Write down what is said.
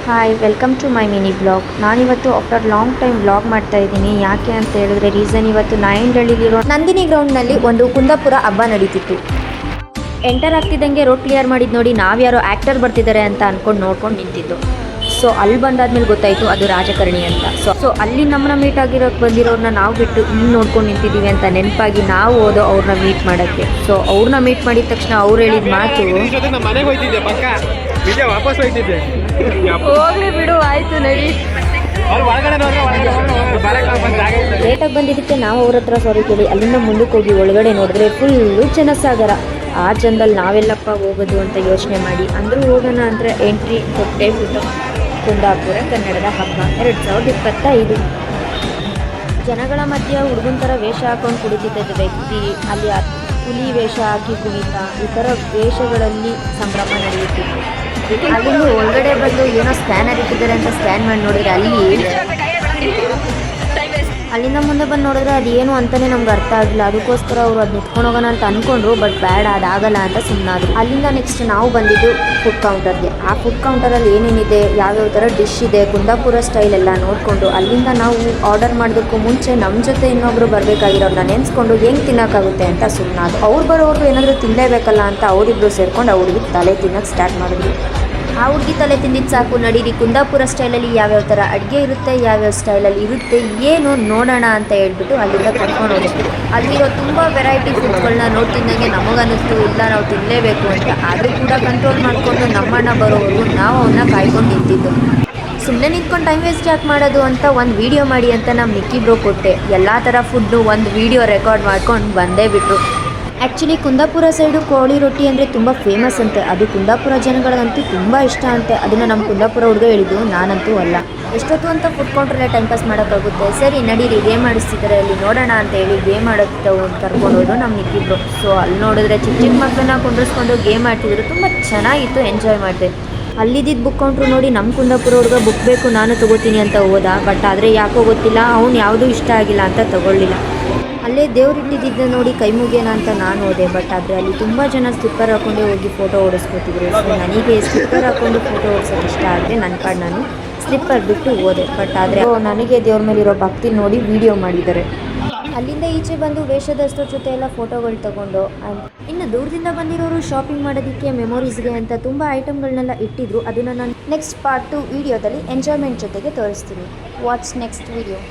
Hi welcome to my mini blog. ನಾನಿವತ್ತು after long time blog ಮಾಡ್ತಾ ಇದ್ದೀನಿ. ಯಾಕೆ ಅಂತ ಹೇಳಿದ್ರೆ ರೀಸನ್ ಇವತ್ತು ನಾಯಂಡಳ್ಳಿಲಿರೋ ನಂದಿನಿ ಗ್ರೌಂಡ್ನಲ್ಲಿ ಒಂದು ಕುಂದಾಪುರ ಹಬ್ಬ ನಡೀತಿತ್ತು. ಎಂಟರ್ ಆಗ್ತಿದ್ದಂಗೆ ರೋಡ್ ಕ್ಲಿಯರ್ ಮಾಡಿದ್ದು ನೋಡಿ ನಾವ್ಯಾರೋ ಆ್ಯಕ್ಟರ್ ಬರ್ತಿದ್ದಾರೆ ಅಂತ ಅಂದ್ಕೊಂಡು ನೋಡ್ಕೊಂಡು ನಿಂತಿದ್ದು. ಸೊ ಅಲ್ಲಿ ಬಂದಾದ್ಮೇಲೆ ಗೊತ್ತಾಯಿತು ಅದು ರಾಜಕಾರಣಿ ಅಂತ. ಸೊ ಅಲ್ಲಿ ನಮ್ಮನ್ನ ಮೀಟ್ ಆಗಿರೋಕ್ಕೆ ಬಂದಿರೋರನ್ನ ನಾವು ಬಿಟ್ಟು ಇಲ್ಲಿ ನೋಡ್ಕೊಂಡು ನಿಂತಿದ್ದೀವಿ ಅಂತ ನೆನಪಾಗಿ ನಾವು ಹೋದೋ ಅವ್ರನ್ನ ಮೀಟ್ ಮಾಡೋಕ್ಕೆ. ಸೊ ಅವ್ರನ್ನ ಮೀಟ್ ಮಾಡಿದ ತಕ್ಷಣ ಅವ್ರು ಹೇಳಿದ ಮಾತು, ಹೋಗ್ಲಿ ಬಿಡು ಆಯ್ತು ನಡಿ. ಲೇಟಾಗಿ ಬಂದಿದ್ದಕ್ಕೆ ನಾವು ಅವ್ರ ಹತ್ರ ಸಾರಿ ಕೇಳಿ ಅಲ್ಲಿಂದ ಮುಂದಕ್ಕೆ ಹೋಗಿ ಒಳಗಡೆ ನೋಡಿದ್ರೆ ಫುಲ್ಲು ಜನಸಾಗರ. ಆ ಜನದಲ್ಲಿ ನಾವೆಲ್ಲಪ್ಪ ಹೋಗೋದು ಅಂತ ಯೋಚನೆ ಮಾಡಿ ಅಂದರೂ ಹೋಗೋಣ ಅಂದರೆ ಎಂಟ್ರಿ ಕೊಟ್ಟೆ ಬಿಟ್ಟು ಕುಂದಾಪುರ ಕನ್ನಡದ ಹಬ್ಬ 2025. ಜನಗಳ ಮಧ್ಯೆ ಹುಡುಗನ ಥರ ವೇಷ ಹಾಕೊಂಡು ಕುಡಿತಿದ್ದ ವ್ಯಕ್ತಿ ಅಲ್ಲಿ ಹುಲಿ ವೇಷ ಹಾಕಿ ಕುಣಿತ ಈ ಥರ ವೇಷಗಳಲ್ಲಿ ಸಂಭ್ರಮ ನಡೆಯುತ್ತಿತ್ತು. ಅಲ್ಲಿಂದ ಒಳಗಡೆ ಬಂದು ಏನೋ ಸ್ಕ್ಯಾನರ್ ಇಟ್ಟಿದ್ದಾರೆ ಅಂತ ಸ್ಕ್ಯಾನ್ ಮಾಡಿ ನೋಡಿದ್ರೆ ಅಲ್ಲಿಂದ ಮುಂದೆ ಬಂದು ನೋಡಿದ್ರೆ ಅದೇನು ಅಂತಲೇ ನಮ್ಗೆ ಅರ್ಥ ಆಗಿಲ್ಲ. ಅದಕ್ಕೋಸ್ಕರ ಅವರು ಅದು ನಿಂತ್ಕೊಂಡು ಹೋಗೋಣ ಅಂತ ಅಂದ್ಕೊಂಡ್ರು, ಬಟ್ ಬೇಡ ಅದಾಗಲ್ಲ ಅಂತ ಸುಮ್ಮನಾದ್ರು. ಅಲ್ಲಿಂದ ನೆಕ್ಸ್ಟ್ ನಾವು ಬಂದಿದ್ದು ಫುಡ್ ಕೌಂಟರ್ಗೆ. ಆ ಫುಡ್ ಕೌಂಟರಲ್ಲಿ ಏನೇನಿದೆ, ಯಾವ್ಯಾವ ಥರ ಡಿಶ್ ಇದೆ, ಕುಂದಾಪುರ ಸ್ಟೈಲ್ ಎಲ್ಲ ನೋಡಿಕೊಂಡು ಅಲ್ಲಿಂದ ನಾವು ಆರ್ಡರ್ ಮಾಡೋದಕ್ಕೂ ಮುಂಚೆ ನಮ್ಮ ಜೊತೆ ಇನ್ನೊಬ್ರು ಬರಬೇಕಾಗಿರೋರನ್ನ ನೆನೆಸ್ಕೊಂಡು ಹೆಂಗೆ ತಿನ್ನೋಕ್ಕಾಗುತ್ತೆ ಅಂತ ಸುಮ್ಮನಾದ್ರು. ಅವ್ರು ಬರೋವರೆಗೂ ಏನಾದರೂ ತಿನ್ನಲೇಬೇಕಲ್ಲ ಅಂತ ಅವರಿಬ್ಬರು ಸೇರ್ಕೊಂಡು ಅವ್ರಿಗೆ ತಲೆ ತಿನ್ನೋಕ್ಕೆ ಸ್ಟಾರ್ಟ್ ಮಾಡಿದ್ರು. ಆ ಹುಡುಗಿ ತಲೆ ತಿಂದಿದ್ದು ಸಾಕು, ನಡೀರಿ ಕುಂದಾಪುರ ಸ್ಟೈಲಲ್ಲಿ ಯಾವ್ಯಾವ ಥರ ಅಡುಗೆ ಇರುತ್ತೆ, ಯಾವ್ಯಾವ ಸ್ಟೈಲಲ್ಲಿ ಇರುತ್ತೆ ಏನು ನೋಡೋಣ ಅಂತ ಹೇಳ್ಬಿಟ್ಟು ಅಲ್ಲಿಂದ ಕರ್ಕೊಂಡು ಹೋಗಿದ್ವಿ. ಅಲ್ಲಿರೋ ತುಂಬ ವೆರೈಟಿ ಫುಡ್ಗಳನ್ನ ನೋಡ್ತಿದ್ದಂಗೆ ನಮಗನ್ನಿಸ್ತು ಇಲ್ಲ ನಾವು ತಿನ್ನಲೇಬೇಕು ಅಂತ. ಆದರೂ ಕೂಡ ಕಂಟ್ರೋಲ್ ಮಾಡಿಕೊಂಡು ನಮ್ಮಣ್ಣ ಬರೋವರೆಗೂ ನಾವು ಅವನ್ನ ಕಾಯ್ಕೊಂಡು ನಿಂತಿದ್ದು. ಸುಮ್ಮನೆ ನಿಂತ್ಕೊಂಡು ಟೈಮ್ ವೇಸ್ಟ್ ಯಾಕೆ ಮಾಡೋದು ಅಂತ ಒಂದು ವೀಡಿಯೋ ಮಾಡಿ ಅಂತ ನಮ್ಮ ನಿಕ್ಕಿ ಬ್ರೋ ಕೊಟ್ಟೆ. ಎಲ್ಲ ಥರ ಫುಡ್ಡು ಒಂದು ವೀಡಿಯೋ ರೆಕಾರ್ಡ್ ಮಾಡ್ಕೊಂಡು ಬಂದೇ ಬಿಟ್ಟರು. ಆ್ಯಕ್ಚುಲಿ ಕುಂದಾಪುರ ಸೈಡು ಕೋಳಿ ರೊಟ್ಟಿ ಅಂದರೆ ತುಂಬ ಫೇಮಸ್ ಅಂತೆ. ಅದು ಕುಂದಾಪುರ ಜನಗಳಿಗಂತೂ ತುಂಬ ಇಷ್ಟ ಅಂತೆ. ಅದನ್ನು ನಮ್ಮ ಕುಂದಾಪುರ ಹುಡುಗ ಹೇಳಿದ್ದು, ನಾನಂತೂ ಅಲ್ಲ. ಎಷ್ಟೊತ್ತು ಅಂತ ಫುಡ್ ಕೌಂಟ್ರಲ್ಲೇ ಟೈಮ್ ಪಾಸ್ ಮಾಡೋಕ್ಕಾಗುತ್ತೆ, ಸರಿ ನಡೀರಿ ಗೇಮ್ ಆಡಿಸ್ತಿದ್ದಾರೆ ಅಲ್ಲಿ ನೋಡೋಣ ಅಂತ ಹೇಳಿ ಗೇಮ್ ಆಡೋಕ್ಕೆ ಕರ್ಕೊಂಡೋದು ನಮ್ಮ ನಿಕ್ಕಿದ್ರು. ಸೊ ಅಲ್ಲಿ ನೋಡಿದ್ರೆ ಚಿಕ್ಕ ಚಿಕ್ಕ ಮಕ್ಕಳನ್ನ ಕುಂಡ್ರಿಸ್ಕೊಂಡು ಗೇಮ್ ಆಡ್ತಿದ್ರು. ತುಂಬ ಚೆನ್ನಾಗಿತ್ತು, ಎಂಜಾಯ್ ಮಾಡಿದೆ. ಅಲ್ಲಿದ್ದಿದ್ದು ಬುಕ್ ಕೌಂಟ್ರು ನೋಡಿ ನಮ್ಮ ಕುಂದಾಪುರ ಹುಡುಗ ಬುಕ್ ಬೇಕು ನಾನು ತೊಗೋತೀನಿ ಅಂತ ಹೋದ. ಬಟ್ ಆದರೆ ಯಾಕೋ ಗೊತ್ತಿಲ್ಲ ಅವ್ನು ಯಾವುದೂ ಇಷ್ಟ ಆಗಿಲ್ಲ ಅಂತ ತೊಗೊಳ್ಳಿಲ್ಲ. ಅಲ್ಲೇ ದೇವ್ರಿಟ್ಟಿದ್ದ ನೋಡಿ ಕೈ ಮುಗಿಯೋಣ ಅಂತ ನಾನು ಹೋದೆ. ಬಟ್ ಆದರೆ ಅಲ್ಲಿ ತುಂಬ ಜನ ಸ್ಲಿಪ್ಪರ್ ಹಾಕ್ಕೊಂಡೇ ಹೋಗಿ ಫೋಟೋ ಓಡಿಸ್ಕೊತಿದ್ರು. ಸೊ ನನಗೆ ಸ್ಲಿಪ್ಪರ್ ಹಾಕ್ಕೊಂಡು ಫೋಟೋ ಓಡಿಸೋಕೆ ಇಷ್ಟ ಆದರೆ ನನ್ನ ಪಾಡು ನಾನು ಸ್ಲಿಪ್ಪರ್ ಬಿಟ್ಟು ಹೋದೆ. ಬಟ್ ಆದರೆ ನನಗೆ ದೇವ್ರ ಮೇಲಿರೋ ಭಕ್ತಿ ನೋಡಿ ವಿಡಿಯೋ ಮಾಡಿದ್ದಾರೆ. ಅಲ್ಲಿಂದ ಈಚೆ ಬಂದು ವೇಷದಸ್ತ್ರ ಜೊತೆ ಎಲ್ಲ ಫೋಟೋಗಳು ತೊಗೊಂಡು ಇನ್ನು ದೂರದಿಂದ ಬಂದಿರೋರು ಶಾಪಿಂಗ್ ಮಾಡೋದಕ್ಕೆ ಮೆಮೊರೀಸ್ಗೆ ಅಂತ ತುಂಬ ಐಟಮ್ಗಳನ್ನೆಲ್ಲ ಇಟ್ಟಿದ್ರು. ಅದನ್ನು ನಾನು ನೆಕ್ಸ್ಟ್ ಪಾರ್ಟ್ 2 ವಿಡಿಯೋದಲ್ಲಿ ಎಂಜಾಯ್ಮೆಂಟ್ ಜೊತೆಗೆ ತೋರಿಸ್ತೀನಿ. What's next video.